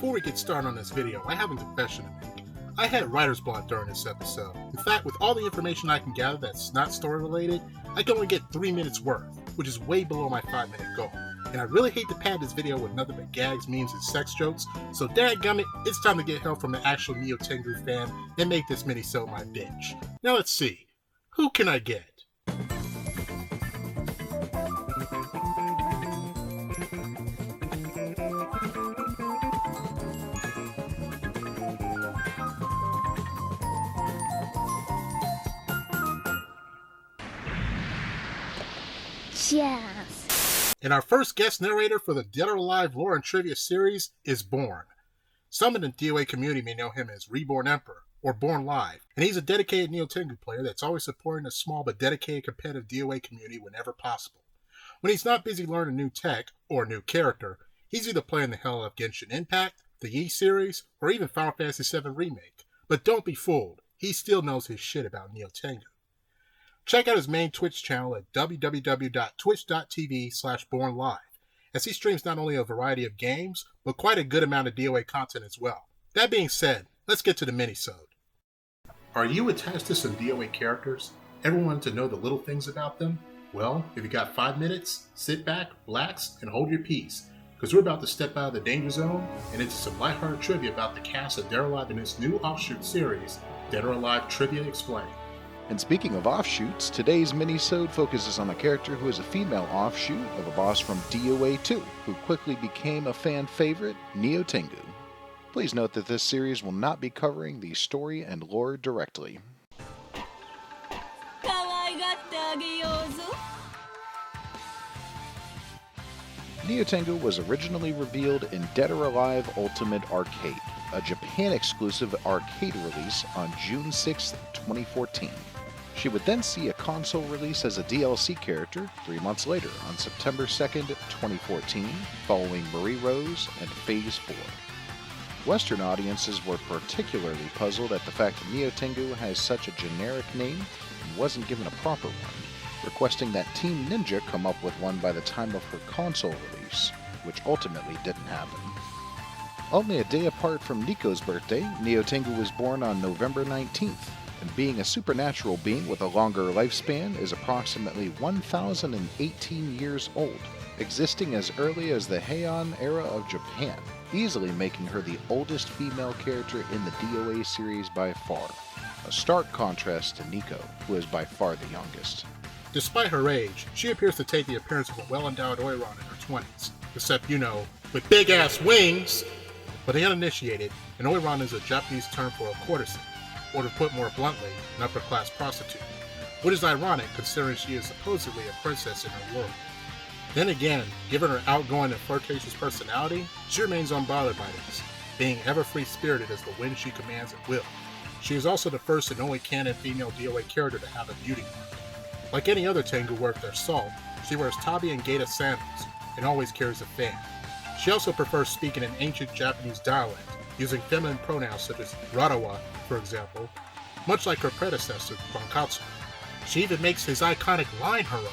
Before we get started on this video, I have a confession to make. I had writer's block during this episode. In fact, with all the information I can gather that's not story related, I can only get 3 minutes worth, which is way below my 5-minute goal. And I really hate to pad this video with nothing but gags, memes, and sex jokes, so dadgummit, it's time to get help from the actual Neo Tengu fan and make this mini-sode my bitch. Now let's see, who can I get? Yes. And our first guest narrator for the Dead or Alive lore and trivia series is Born. Some in the DOA community may know him as Reborn Emperor, or Born Live, and he's a dedicated Neo Tengu player that's always supporting a small but dedicated competitive DOA community whenever possible. When he's not busy learning new tech, or a new character, he's either playing the hell out of Genshin Impact, the Yi series, or even Final Fantasy VII Remake. But don't be fooled, he still knows his shit about Neo Tengu. Check out his main Twitch channel at www.twitch.tv/bornlive, as he streams not only a variety of games, but quite a good amount of DOA content as well. That being said, let's get to the mini-sode. Are you attached to some DOA characters? Ever wanted to know the little things about them? Well, if you got 5 minutes, sit back, relax, and hold your peace, because we're about to step out of the danger zone and into some lighthearted trivia about the cast of Dead or Alive in its new offshoot series, Dead or Alive Trivia Explained. And speaking of offshoots, today's mini-sode focuses on a character who is a female offshoot of a boss from DOA 2, who quickly became a fan favorite, Neo Tengu. Please note that this series will not be covering the story and lore directly. Neo Tengu was originally revealed in Dead or Alive Ultimate Arcade, a Japan-exclusive arcade release on June 6, 2014. She would then see a console release as a DLC character 3 months later on September 2nd, 2014, following Marie Rose and Phase 4. Western audiences were particularly puzzled at the fact that Neo Tengu has such a generic name and wasn't given a proper one, requesting that Team Ninja come up with one by the time of her console release, which ultimately didn't happen. Only a day apart from Nico's birthday, Neo Tengu was born on November 19th, and being a supernatural being with a longer lifespan is approximately 1,018 years old, existing as early as the Heian era of Japan, easily making her the oldest female character in the DOA series by far, a stark contrast to Nico, who is by far the youngest. Despite her age, she appears to take the appearance of a well-endowed Oiran in her 20s, except, with big-ass wings! For the uninitiated, an Oiran is a Japanese term for a courtesan, or to put more bluntly, an upper-class prostitute, which is ironic considering she is supposedly a princess in her world. Then again, given her outgoing and flirtatious personality, she remains unbothered by this, being ever free-spirited as the wind she commands at will. She is also the first and only canon female DOA character to have a beauty mark. Like any other Tengu worth their salt, she wears tabi and gaita sandals, and always carries a fan. She also prefers speaking in ancient Japanese dialect, using feminine pronouns such as rarawa, for example, much like her predecessor, Bankatsu. She even makes his iconic line her own.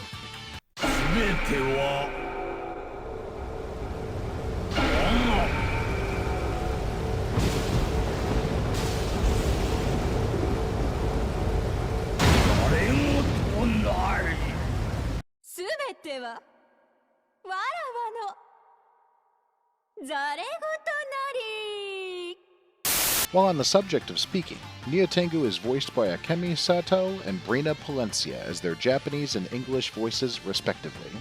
While on the subject of speaking, Neo Tengu is voiced by Akemi Sato and Brina Palencia as their Japanese and English voices respectively.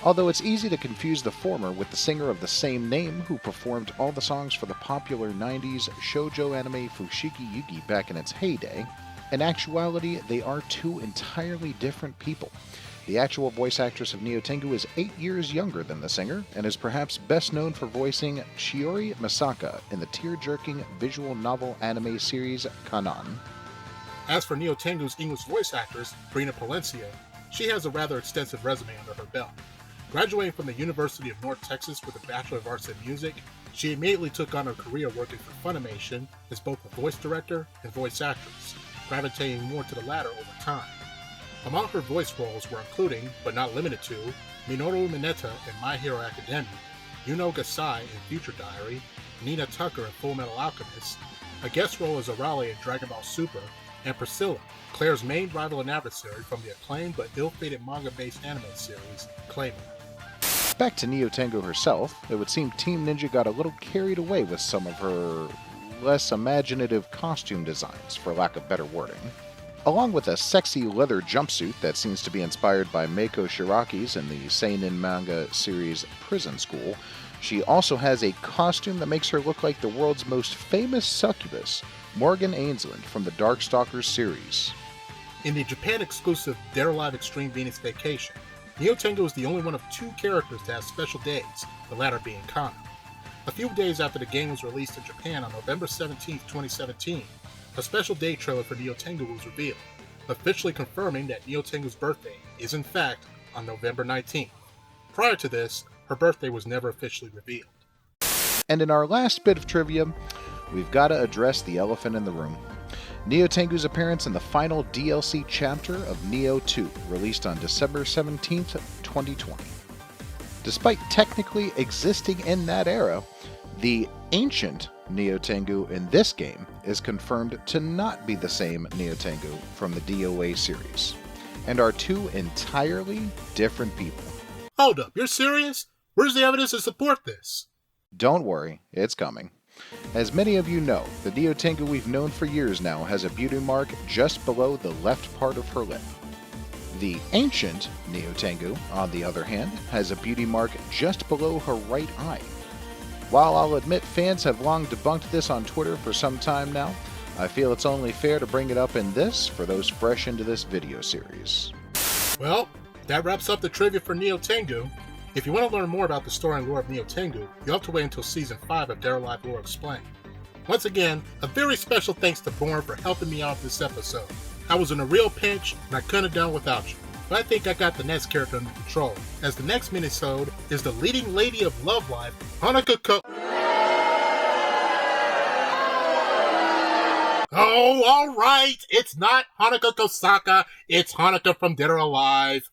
Although it's easy to confuse the former with the singer of the same name who performed all the songs for the popular 90s shoujo anime Fushigi Yugi back in its heyday, in actuality they are two entirely different people. The actual voice actress of Neo Tengu is 8 years younger than the singer, and is perhaps best known for voicing Shiori Masaka in the tear-jerking visual novel anime series Kanon. As for Neo Tengu's English voice actress, Brina Palencia, she has a rather extensive resume under her belt. Graduating from the University of North Texas with a Bachelor of Arts in Music, she immediately took on her career working for Funimation as both a voice director and voice actress, gravitating more to the latter over time. Among her voice roles were including, but not limited to, Minoru Mineta in My Hero Academia, Yuno Gasai in Future Diary, Nina Tucker in Full Metal Alchemist, a guest role as Arale in Dragon Ball Super, and Priscilla, Claire's main rival and adversary from the acclaimed but ill-fated manga-based anime series, Claymore. Back to Neo Tengu herself, it would seem Team Ninja got a little carried away with some of her less imaginative costume designs, for lack of better wording. Along with a sexy leather jumpsuit that seems to be inspired by Meiko Shiraki's in the seinen manga series Prison School, she also has a costume that makes her look like the world's most famous succubus, Morgan Ainsland from the Darkstalkers series. In the Japan-exclusive Dead or Alive Extreme Venus Vacation, Neo Tengu is the only one of 2 characters to have special days, the latter being Kana. A few days after the game was released in Japan on November 17, 2017, a special day trailer for Neo Tengu was revealed, officially confirming that Neo Tengu's birthday is in fact on November 19th. Prior to this, her birthday was never officially revealed. And in our last bit of trivia, we've got to address the elephant in the room. Neo Tengu's appearance in the final DLC chapter of Neo 2, released on December 17th, 2020. Despite technically existing in that era, the ancient Neo Tengu in this game is confirmed to not be the same Neo Tengu from the DOA series, and are 2 entirely different people. Hold up, you're serious? Where's the evidence to support this? Don't worry, it's coming. As many of you know, the Neo Tengu we've known for years now has a beauty mark just below the left part of her lip. The ancient Neo Tengu, on the other hand, has a beauty mark just below her right eye. While I'll admit fans have long debunked this on Twitter for some time now, I feel it's only fair to bring it up in this for those fresh into this video series. Well, that wraps up the trivia for Neo Tengu. If you want to learn more about the story and lore of Neo Tengu, you'll have to wait until Season 5 of Dead or Alive Lore Explained. Once again, a very special thanks to Born for helping me out this episode. I was in a real pinch, and I couldn't have done without you. But I think I got the next character under control, as the next minisode is the leading lady of Love Life, Hanako Oh, alright! It's not Hanako Kosaka, it's Hanako from Dead or Alive.